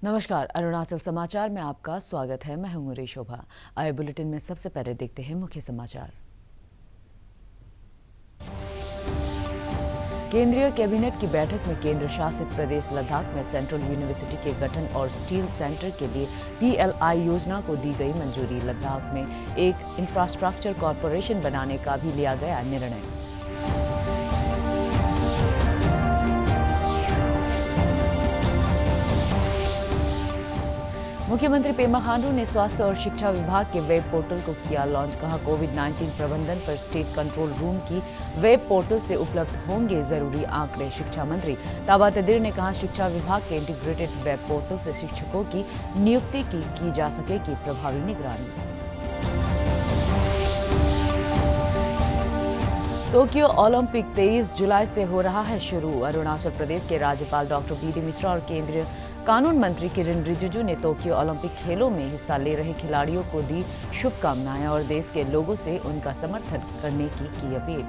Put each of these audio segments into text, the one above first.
नमस्कार, अरुणाचल समाचार में आपका स्वागत है। मैं हूं शोभा। आए बुलेटिन में सबसे पहले देखते हैं मुख्य समाचार। केंद्रीय कैबिनेट की बैठक में केंद्र शासित प्रदेश लद्दाख में सेंट्रल यूनिवर्सिटी के गठन और स्टील सेंटर के लिए PLI योजना को दी गई मंजूरी। लद्दाख में एक इंफ्रास्ट्रक्चर कॉरपोरेशन बनाने का भी लिया गया निर्णय। मुख्यमंत्री पेमा खांडू ने स्वास्थ्य और शिक्षा विभाग के वेब पोर्टल को किया लॉन्च। कहा, कोविड-19 प्रबंधन पर स्टेट कंट्रोल रूम की वेब पोर्टल से उपलब्ध होंगे जरूरी आंकड़े। शिक्षा मंत्री ताबा तेदिर ने कहा, शिक्षा विभाग के इंटीग्रेटेड वेब पोर्टल से शिक्षकों की नियुक्ति की जा सकेगी प्रभावी निगरानी। टोक्यो ओलंपिक 23 जुलाई से हो रहा है शुरू। अरुणाचल प्रदेश के राज्यपाल डॉक्टर BD मिश्रा और केंद्रीय कानून मंत्री किरण रिजिजू ने टोक्यो ओलंपिक खेलों में हिस्सा ले रहे खिलाड़ियों को दी शुभकामनाएं और देश के लोगों से उनका समर्थन करने की अपील।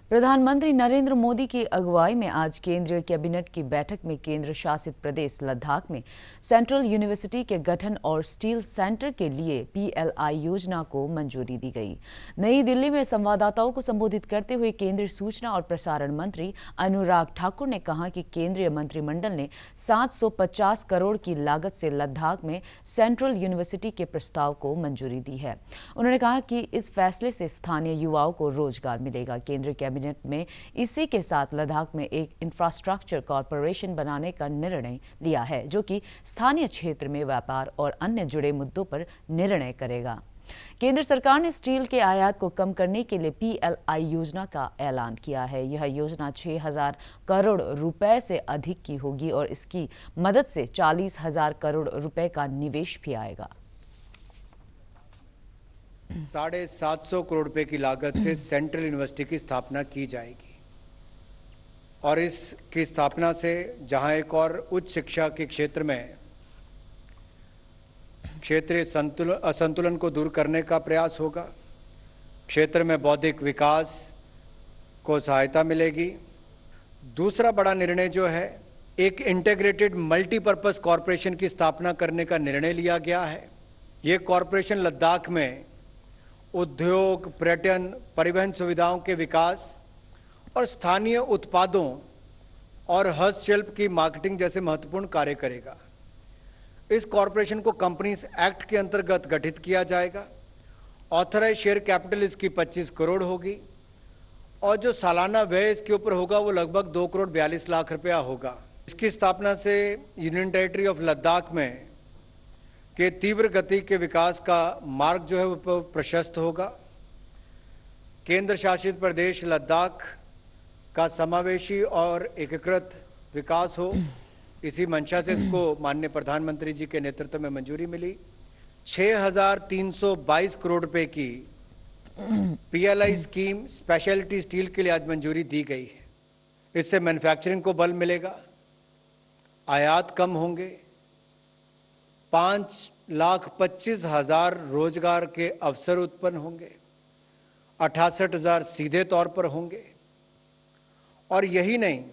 प्रधानमंत्री नरेंद्र मोदी की अगुवाई में आज केंद्रीय कैबिनेट की बैठक में केंद्र शासित प्रदेश लद्दाख में सेंट्रल यूनिवर्सिटी के गठन और स्टील सेंटर के लिए PLI योजना को मंजूरी दी गई। नई दिल्ली में संवाददाताओं को संबोधित करते हुए केंद्रीय सूचना और प्रसारण मंत्री अनुराग ठाकुर ने कहा कि केंद्रीय मंत्रिमंडल ने 750 करोड़ की लागत से लद्दाख में सेंट्रल यूनिवर्सिटी के प्रस्ताव को मंजूरी दी है। उन्होंने कहा कि इस फैसले से स्थानीय युवाओं को रोजगार मिलेगा। केंद्रीय कैबिनेट में इसी के साथ लद्दाख में एक इंफ्रास्ट्रक्चर कॉरपोरेशन बनाने का निर्णय लिया है, जो कि स्थानीय क्षेत्र में व्यापार और अन्य जुड़े मुद्दों पर निर्णय करेगा। केंद्र सरकार ने स्टील के आयात को कम करने के लिए PLI योजना का ऐलान किया है। यह योजना 6,000 करोड़ रुपए से अधिक की होगी और इसकी मदद से 40,000 करोड़ रुपए का निवेश भी आएगा। 750 करोड़ रुपए की लागत से सेंट्रल यूनिवर्सिटी की स्थापना की जाएगी और इसकी स्थापना से जहां एक और उच्च शिक्षा के क्षेत्र में क्षेत्रीय असंतुलन को दूर करने का प्रयास होगा, क्षेत्र में बौद्धिक विकास को सहायता मिलेगी। दूसरा बड़ा निर्णय जो है, एक इंटीग्रेटेड मल्टीपर्पज कॉरपोरेशन की स्थापना करने का निर्णय लिया गया है। ये कॉरपोरेशन लद्दाख में उद्योग, पर्यटन, परिवहन सुविधाओं के विकास और स्थानीय उत्पादों और हस्तशिल्प की मार्केटिंग जैसे महत्वपूर्ण कार्य करेगा। इस कॉरपोरेशन को कंपनीज एक्ट के अंतर्गत गठित किया जाएगा। ऑथराइज शेयर कैपिटल इसकी 25 करोड़ होगी और जो सालाना व्यय इसके ऊपर होगा वो लगभग 2 करोड़ 42 लाख रुपया होगा। इसकी स्थापना से यूनियन टेरिटरी ऑफ लद्दाख में के तीव्र गति के विकास का मार्ग जो है वो प्रशस्त होगा। केंद्र शासित प्रदेश लद्दाख का समावेशी और एकीकृत विकास हो, इसी मंशा से इसको माननीय प्रधानमंत्री जी के नेतृत्व में मंजूरी मिली। 6,322 करोड़ रुपए की PLI स्कीम स्पेशलिटी स्टील के लिए आज मंजूरी दी गई है। इससे मैन्युफैक्चरिंग को बल मिलेगा, आयात कम होंगे, 5,25,000 रोजगार के अवसर उत्पन्न होंगे, 68,000 सीधे तौर पर होंगे और यही नहीं,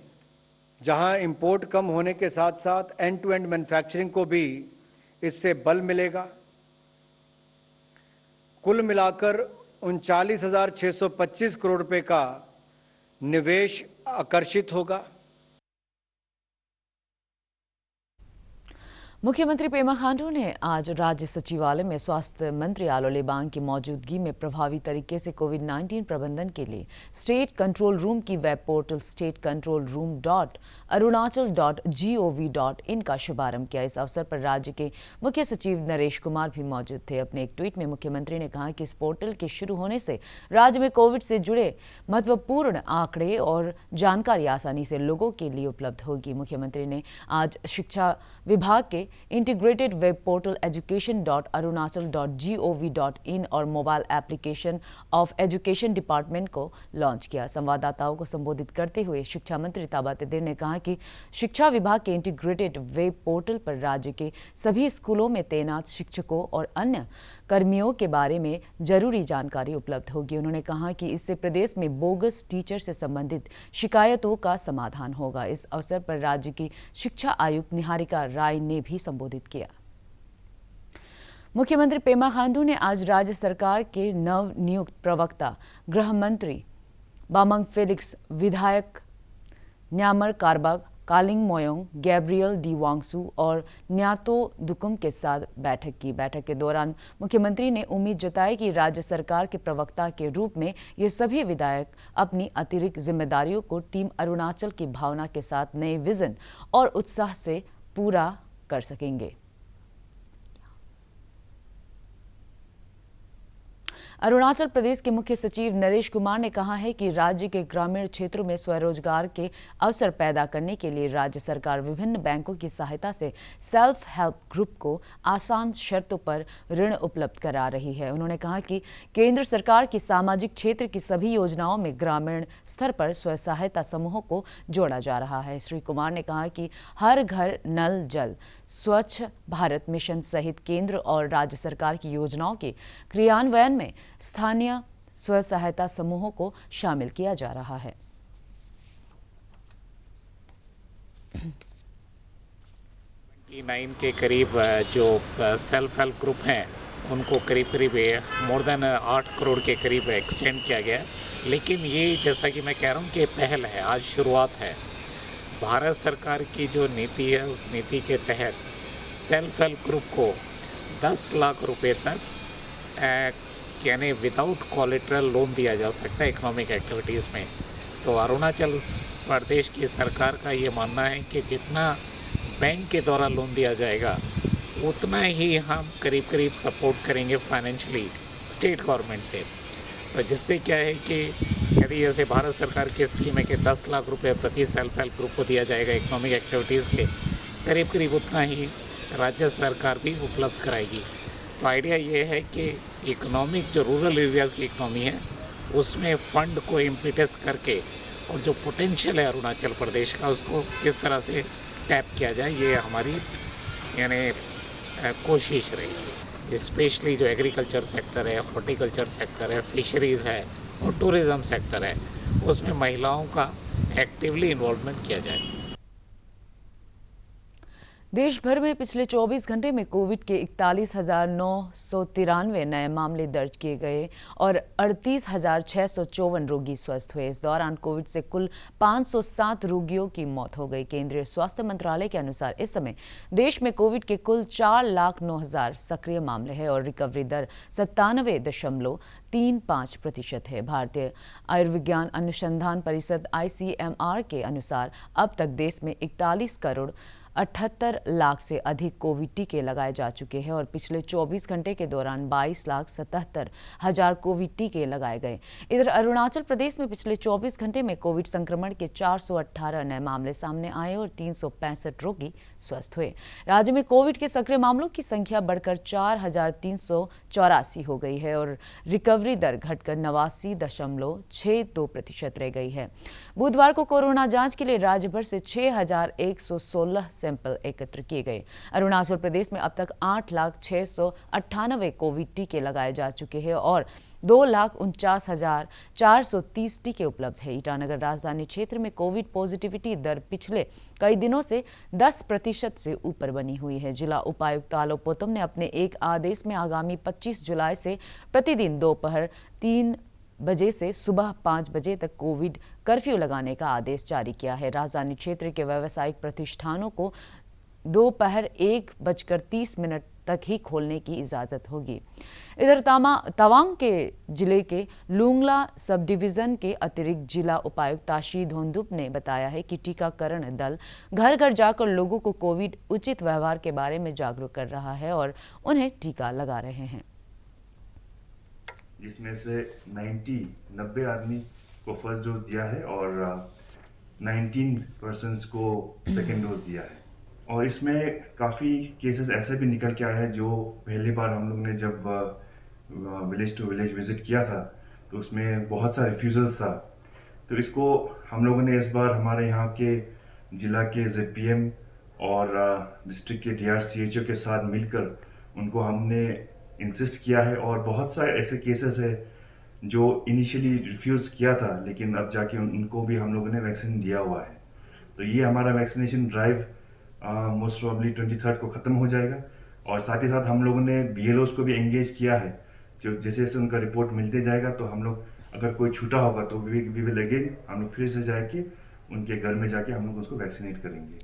जहां इंपोर्ट कम होने के साथ साथ एंड टू एंड मैन्युफैक्चरिंग को भी इससे बल मिलेगा। कुल मिलाकर 39,625 करोड़ रुपए का निवेश आकर्षित होगा। मुख्यमंत्री पेमा खांडू ने आज राज्य सचिवालय में स्वास्थ्य मंत्री आलो लिबांग की मौजूदगी में प्रभावी तरीके से कोविड-19 प्रबंधन के लिए स्टेट कंट्रोल रूम की वेब पोर्टल statecontrolroom.arunachal.gov.in का शुभारंभ किया। इस अवसर पर राज्य के मुख्य सचिव नरेश कुमार भी मौजूद थे। अपने एक ट्वीट में मुख्यमंत्री ने कहा कि इस पोर्टल के शुरू होने से राज्य में कोविड से जुड़े महत्वपूर्ण आंकड़े और जानकारी आसानी से लोगों के लिए उपलब्ध होगी। मुख्यमंत्री ने आज शिक्षा विभाग के इंटीग्रेटेड वेब पोर्टल education.arunachal.gov.in और mobile application of education department को लॉन्च किया। संवाददाताओं को संबोधित करते हुए शिक्षा मंत्री ताबा तेदिर ने कहा कि शिक्षा विभाग के इंटीग्रेटेड वेब पोर्टल पर राज्य के सभी स्कूलों में तैनात शिक्षकों और अन्य कर्मियों के बारे में जरूरी जानकारी उपलब्ध होगी। उन्होंने कहा कि इससे प्रदेश में बोगस टीचर से संबंधित शिकायतों का समाधान होगा। इस अवसर पर राज्य की शिक्षा आयुक्त निहारिका राय ने भी संबोधित किया। मुख्यमंत्री पेमा खांडू ने आज राज्य सरकार के नव नियुक्त प्रवक्ता गृह मंत्री बामंग फेलिक्स, विधायक न्यामर कारबाग, कालिंग मोयोंग, गैब्रियल डी वांगसू और न्यातो दुकुम के साथ बैठक की। बैठक के दौरान मुख्यमंत्री ने उम्मीद जताई कि राज्य सरकार के प्रवक्ता के रूप में ये सभी विधायक अपनी अतिरिक्त जिम्मेदारियों को टीम अरुणाचल की भावना के साथ नए विजन और उत्साह से पूरा कर सकेंगे। अरुणाचल प्रदेश के मुख्य सचिव नरेश कुमार ने कहा है कि राज्य के ग्रामीण क्षेत्रों में स्वरोजगार के अवसर पैदा करने के लिए राज्य सरकार विभिन्न बैंकों की सहायता से सेल्फ हेल्प ग्रुप को आसान शर्तों पर ऋण उपलब्ध करा रही है। उन्होंने कहा कि केंद्र सरकार की सामाजिक क्षेत्र की सभी योजनाओं में ग्रामीण स्तर पर स्व सहायता समूहों को जोड़ा जा रहा है। श्री कुमार ने कहा कि हर घर नल जल, स्वच्छ भारत मिशन सहित केंद्र और राज्य सरकार की योजनाओं के क्रियान्वयन में स्थानीय स्व सहायता समूहों को शामिल किया जा रहा है। 29 के करीब जो सेल्फ हेल्प ग्रुप हैं उनको करीब करीब मोर देन 8 करोड़ के करीब एक्सटेंड किया गया है। लेकिन ये जैसा कि मैं कह रहा हूँ कि पहल है, आज शुरुआत है। भारत सरकार की जो नीति है उस नीति के तहत सेल्फ हेल्प ग्रुप को 10 लाख रुपए तक यानी विदाउट कोलेटरल लोन दिया जा सकता है इकोनॉमिक एक्टिविटीज़ में। तो अरुणाचल प्रदेश की सरकार का ये मानना है कि जितना बैंक के द्वारा लोन दिया जाएगा उतना ही हम करीब करीब सपोर्ट करेंगे फाइनेंशियली स्टेट गवर्नमेंट से। तो जिससे क्या है कि यदि जैसे भारत सरकार की स्कीम है कि 10 लाख रुपए प्रति सेल्फ हेल्प ग्रुप को दिया जाएगा इकोनॉमिक एक्टिविटीज़ के, करीब करीब उतना ही राज्य सरकार भी उपलब्ध कराएगी। तो आइडिया ये है कि इकोनॉमिक जो रूरल एरियाज़ की इकोनॉमी है उसमें फ़ंड को इम्पिटस करके और जो पोटेंशियल है अरुणाचल प्रदेश का उसको किस तरह से टैप किया जाए, ये हमारी यानी कोशिश रहेगी। स्पेशली जो एग्रीकल्चर सेक्टर है, हॉर्टिकल्चर सेक्टर है, फिशरीज़ है और टूरिज़्म सेक्टर है, उसमें महिलाओं का एक्टिवली इन्वॉल्वमेंट किया जाए। देश भर में पिछले 24 घंटे में कोविड के 41,993 नए मामले दर्ज किए गए और 38,654 रोगी स्वस्थ हुए। इस दौरान कोविड से कुल 507 रोगियों की मौत हो गई। केंद्रीय स्वास्थ्य मंत्रालय के अनुसार इस समय देश में कोविड के कुल 4,09,000 सक्रिय मामले हैं और रिकवरी दर 97.35% है। भारतीय आयुर्विज्ञान अनुसंधान परिषद ICMR के अनुसार अब तक देश में 41 करोड़ 78 लाख से अधिक कोविड टीके लगाए जा चुके हैं और पिछले 24 घंटे के दौरान 22,77,000 कोविड टीके लगाए गए। इधर अरुणाचल प्रदेश में पिछले 24 घंटे में कोविड संक्रमण के 418 नए मामले सामने आए और 365 रोगी स्वस्थ हुए। राज्य में कोविड के सक्रिय मामलों की संख्या बढ़कर 4,384 हो गई है और रिकवरी दर घटकर 89.62% रह गई है। बुधवार को कोरोना जांच के लिए राज्य भर से 6,116 सैंपल एकत्र किए गए। अरुणाचल प्रदेश में अब तक 8,698 कोविड टीके लगाए जा चुके हैं और 2,49,430 टीके उपलब्ध है। ईटानगर राजधानी क्षेत्र में कोविड पॉजिटिविटी दर पिछले कई दिनों से 10% से ऊपर बनी हुई है। जिला उपायुक्त तालो पोतम ने अपने एक आदेश में आगामी 25 जुलाई से प्रतिदिन दोपहर 3 बजे से सुबह 5 बजे तक कोविड कर्फ्यू लगाने का आदेश जारी किया है। राजधानी क्षेत्र के व्यावसायिक प्रतिष्ठानों को दोपहर 1:30 तक ही खोलने की इजाज़त होगी। इधर तवांग के जिले के लुंगला सब डिवीज़न के अतिरिक्त जिला उपायुक्त ताशी धोंदुप ने बताया है कि टीकाकरण दल घर घर जाकर लोगों को कोविड उचित व्यवहार के बारे में जागरूक कर रहा है और उन्हें टीका लगा रहे हैं। जिसमें से 90 आदमी को फर्स्ट डोज दिया है और 19 पर्सन्स को सेकेंड डोज दिया है। और इसमें काफ़ी केसेस ऐसे भी निकल के आए हैं जो पहली बार हम लोग ने जब विलेज टू विलेज विजिट किया था तो उसमें बहुत सा रिफ्यूजल्स था। तो इसको हम लोगों ने इस बार हमारे यहाँ के जिला के ZPM और डिस्ट्रिक्ट के DRCHO के साथ मिलकर उनको हमने इंसिस्ट किया है और बहुत सारे ऐसे केसेस है जो इनिशियली रिफ्यूज़ किया था, लेकिन अब जाके उनको भी हम लोगों ने वैक्सीन दिया हुआ है। तो ये हमारा वैक्सीनेशन ड्राइव मोस्ट प्रॉब्ली 23 को ख़त्म हो जाएगा और साथ ही साथ हम लोगों ने BLOs को भी एंगेज किया है। जो जैसे जैसे उनका रिपोर्ट मिलते जाएगा तो हम लोग अगर कोई छूटा होगा तो वी विल अगेन हम लोग फिर से जाके उनके घर में जाके हम लोग उसको वैक्सीनेट करेंगे।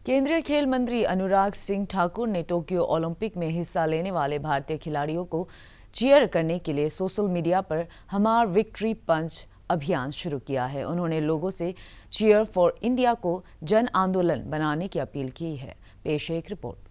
केंद्रीय खेल मंत्री अनुराग सिंह ठाकुर ने टोक्यो ओलंपिक में हिस्सा लेने वाले भारतीय खिलाड़ियों को चीयर करने के लिए सोशल मीडिया पर हमार विक्ट्री पंच अभियान शुरू किया है। उन्होंने लोगों से चीयर फॉर इंडिया को जन आंदोलन बनाने की अपील की है। पेश है एक रिपोर्ट।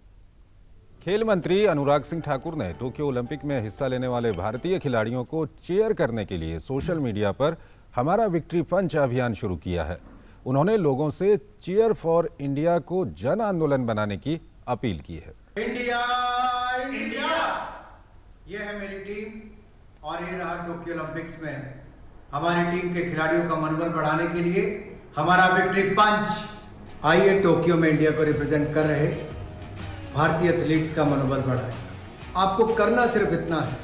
खेल मंत्री अनुराग सिंह ठाकुर ने टोक्यो ओलंपिक में हिस्सा लेने वाले भारतीय खिलाड़ियों को चीयर करने के लिए सोशल मीडिया पर हमारा विक्ट्री पंच अभियान शुरू किया है। उन्होंने लोगों से चीयर फॉर इंडिया को जन आंदोलन बनाने की अपील की है। इंडिया इंडिया, ये है मेरी टीम और ये रहा टोक्यो ओलंपिक्स में हमारी टीम के खिलाड़ियों का मनोबल बढ़ाने के लिए हमारा विक्ट्री पंच। आइए टोक्यो में इंडिया को रिप्रेजेंट कर रहे भारतीय एथलीट्स का मनोबल बढ़ाएं। आपको करना सिर्फ इतना है,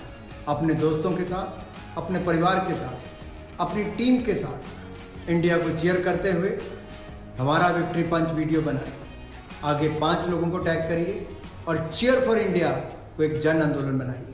अपने दोस्तों के साथ, अपने परिवार के साथ, अपनी टीम के साथ इंडिया को चीयर करते हुए हमारा विक्ट्री पंच वीडियो बनाएं। आगे 5 लोगों को टैग करिए और चीयर फॉर इंडिया को एक जन आंदोलन बनाइए।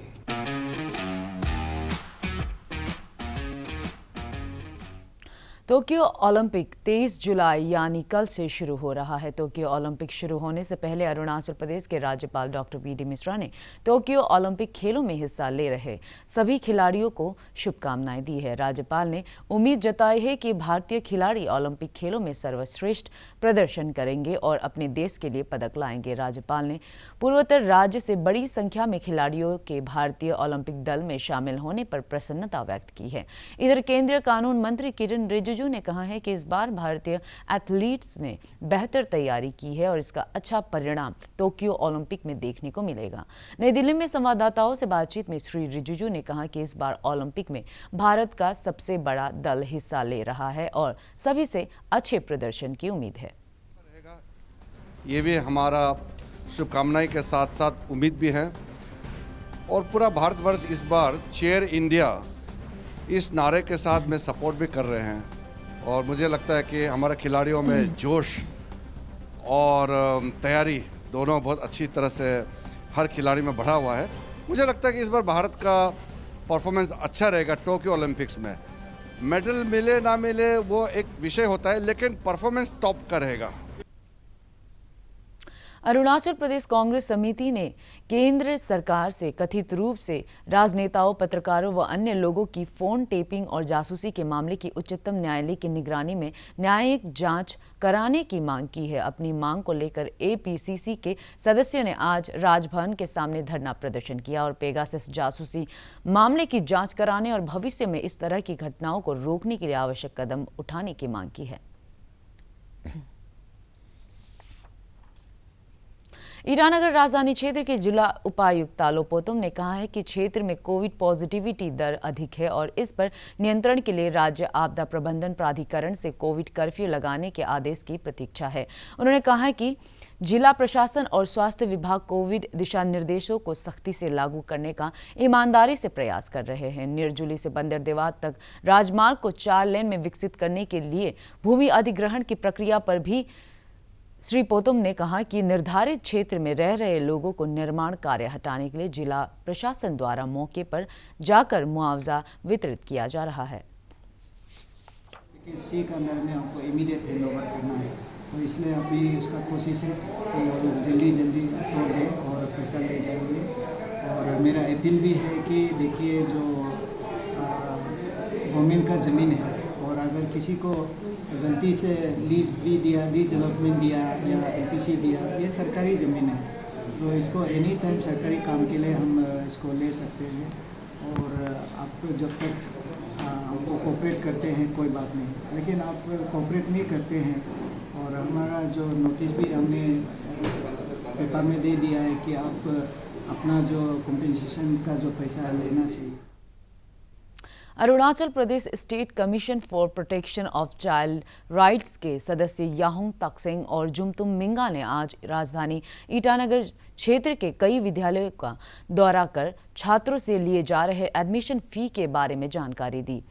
टोक्यो ओलंपिक 23 जुलाई यानी कल से शुरू हो रहा है। टोक्यो ओलंपिक शुरू होने से पहले अरुणाचल प्रदेश के राज्यपाल डॉक्टर BD मिश्रा ने टोक्यो ओलंपिक खेलों में हिस्सा ले रहे सभी खिलाड़ियों को शुभकामनाएं दी है। राज्यपाल ने उम्मीद जताई है कि भारतीय खिलाड़ी ओलंपिक खेलों में सर्वश्रेष्ठ प्रदर्शन करेंगे और अपने देश के लिए पदक लाएंगे। राज्यपाल ने पूर्वोत्तर राज्य से बड़ी संख्या में खिलाड़ियों के भारतीय ओलंपिक दल में शामिल होने पर प्रसन्नता व्यक्त की है। इधर केंद्रीय कानून मंत्री किरण रिजिजू ने कहा है कि इस बार भारतीय एथलीट्स ने बेहतर तैयारी की है और इसका अच्छा परिणाम टोक्यो ओलंपिक में देखने को मिलेगा। नई दिल्ली में संवाददाताओं से बातचीत में श्री रिजिजू ने कहा कि इस बार ओलंपिक में भारत का सबसे बड़ा दल हिस्सा ले रहा है और सभी से अच्छे प्रदर्शन की उम्मीद है। ये भी हमारा शुभकामनाएं के साथ साथ उम्मीद भी है और पूरा भारतवर्ष इस बार चीयर इंडिया इस नारे के साथ में सपोर्ट भी कर रहे हैं और मुझे लगता है कि हमारे खिलाड़ियों में जोश और तैयारी दोनों बहुत अच्छी तरह से हर खिलाड़ी में बढ़ा हुआ है। मुझे लगता है कि इस बार भारत का परफॉर्मेंस अच्छा रहेगा। टोक्यो ओलंपिक्स में मेडल मिले ना मिले वो एक विषय होता है, लेकिन परफॉर्मेंस टॉप का रहेगा। अरुणाचल प्रदेश कांग्रेस समिति ने केंद्र सरकार से कथित रूप से राजनेताओं, पत्रकारों व अन्य लोगों की फोन टेपिंग और जासूसी के मामले की उच्चतम न्यायालय की निगरानी में न्यायिक जांच कराने की मांग की है। अपनी मांग को लेकर APCC के सदस्यों ने आज राजभवन के सामने धरना प्रदर्शन किया और पेगासस जासूसी मामले की जांच कराने और भविष्य में इस तरह की घटनाओं को रोकने के लिए आवश्यक कदम उठाने की मांग की है। ईटानगर राजधानी क्षेत्र के जिला उपायुक्त तालो पोतुम ने कहा है कि क्षेत्र में कोविड पॉजिटिविटी दर अधिक है और इस पर नियंत्रण के लिए राज्य आपदा प्रबंधन प्राधिकरण से कोविड कर्फ्यू लगाने के आदेश की प्रतीक्षा है। उन्होंने कहा है कि जिला प्रशासन और स्वास्थ्य विभाग कोविड दिशा निर्देशों को सख्ती से लागू करने का ईमानदारी से प्रयास कर रहे हैं। निरजुली से बंदरदेवा तक राजमार्ग को 4 लेन में विकसित करने के लिए भूमि अधिग्रहण की प्रक्रिया पर भी श्री पोतुम ने कहा कि निर्धारित क्षेत्र में रह रहे लोगों को निर्माण कार्य हटाने के लिए जिला प्रशासन द्वारा मौके पर जाकर मुआवजा वितरित किया जा रहा है। सी का अंदर में हमको इमीडिएट हैंड ओवर करना है, तो इसलिए अभी उसका कोशिश है कि जल्दी तोड़ दें और पैसा ले जाएंगे। और मेरा अपील भी है कि देखिए जो गवर्नमेंट का ज़मीन है और अगर किसी को गलती से लीज भी दिया, लीज अलॉटमेंट दिया या APC दिया, ये सरकारी ज़मीन है, तो इसको एनी टाइम सरकारी काम के लिए हम इसको ले सकते हैं। और आप जब तक हमको कोऑपरेट करते हैं कोई बात नहीं, लेकिन आप कोऑपरेट नहीं करते हैं और हमारा जो नोटिस भी हमने पेपर में दे दिया है कि आप अपना जो कॉम्पेंसेशन का जो पैसा लेना चाहिए। Arunachal Pradesh state commission for protection of child rights के सदस्य याहोंग ताक्सेंग और जुमतुम मिंगा ने आज राजधानी ईटानगर क्षेत्र के कई विद्यालयों का दौरा कर छात्रों से लिए जा रहे एडमिशन फी के बारे में जानकारी दी।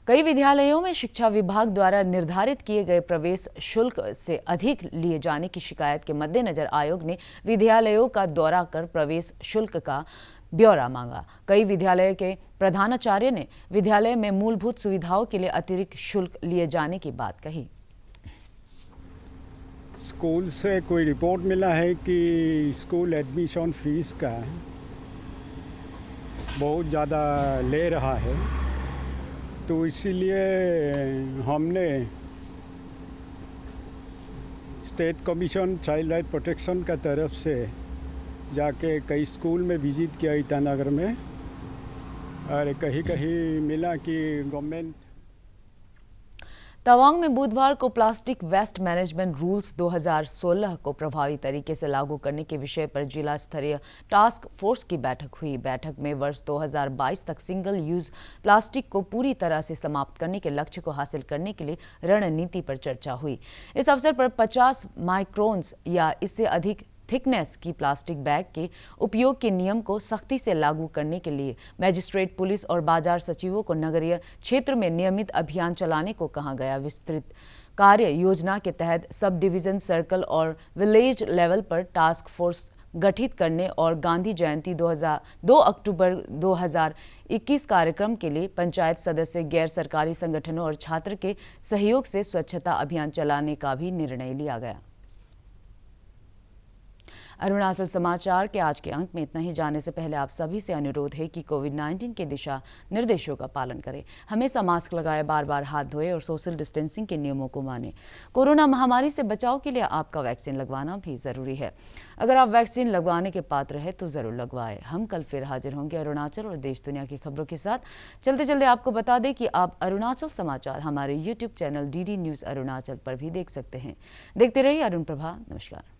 कई विद्यालयों में शिक्षा विभाग द्वारा निर्धारित किए गए प्रवेश शुल्क से अधिक लिए जाने की शिकायत के मद्देनजर आयोग ने विद्यालयों का दौरा कर प्रवेश शुल्क का ब्यौरा मांगा। कई विद्यालय के प्रधानाचार्य ने विद्यालय में मूलभूत सुविधाओं के लिए अतिरिक्त शुल्क लिए जाने की बात कही। स्कूल से कोई रिपोर्ट मिला है कि स्कूल एडमिशन फीस का बहुत ज़्यादा ले रहा है, तो इसीलिए हमने state commission child right protection का तरफ से जाके कई स्कूल में विजिट किया ईटानगर में, और कहीं कहीं मिला कि गवर्नमेंट। तवांग में बुधवार को प्लास्टिक वेस्ट मैनेजमेंट रूल्स 2016 को प्रभावी तरीके से लागू करने के विषय पर जिला स्तरीय टास्क फोर्स की बैठक हुई। बैठक में वर्ष 2022 तक सिंगल यूज प्लास्टिक को पूरी तरह से समाप्त करने के लक्ष्य को हासिल करने के लिए रणनीति पर चर्चा हुई। इस अवसर पर 50 माइक्रोन्स या इससे अधिक थिकनेस की प्लास्टिक बैग के उपयोग के नियम को सख्ती से लागू करने के लिए मजिस्ट्रेट, पुलिस और बाजार सचिवों को नगरीय क्षेत्र में नियमित अभियान चलाने को कहा गया। विस्तृत कार्य योजना के तहत सब डिवीजन, सर्कल और विलेज लेवल पर टास्क फोर्स गठित करने और गांधी जयंती 2 अक्टूबर 2021 कार्यक्रम के लिए पंचायत सदस्य, गैर सरकारी संगठनों और छात्र के सहयोग से स्वच्छता अभियान चलाने का भी निर्णय लिया गया। अरुणाचल समाचार के आज के अंक में इतना ही। जाने से पहले आप सभी से अनुरोध है कि कोविड-19 के दिशा निर्देशों का पालन करें, हमेशा मास्क लगाए, बार बार हाथ धोए और सोशल डिस्टेंसिंग के नियमों को मानें। कोरोना महामारी से बचाव के लिए आपका वैक्सीन लगवाना भी जरूरी है। अगर आप वैक्सीन लगवाने के पात्र है तो जरूर लगवाएं। हम कल फिर हाजिर होंगे अरुणाचल और देश दुनिया की खबरों के साथ। चलते चलते आपको बता दें कि आप अरुणाचल समाचार हमारे YouTube channel DD news Arunachal पर भी देख सकते हैं। देखते रहिए अरुण प्रभा। नमस्कार।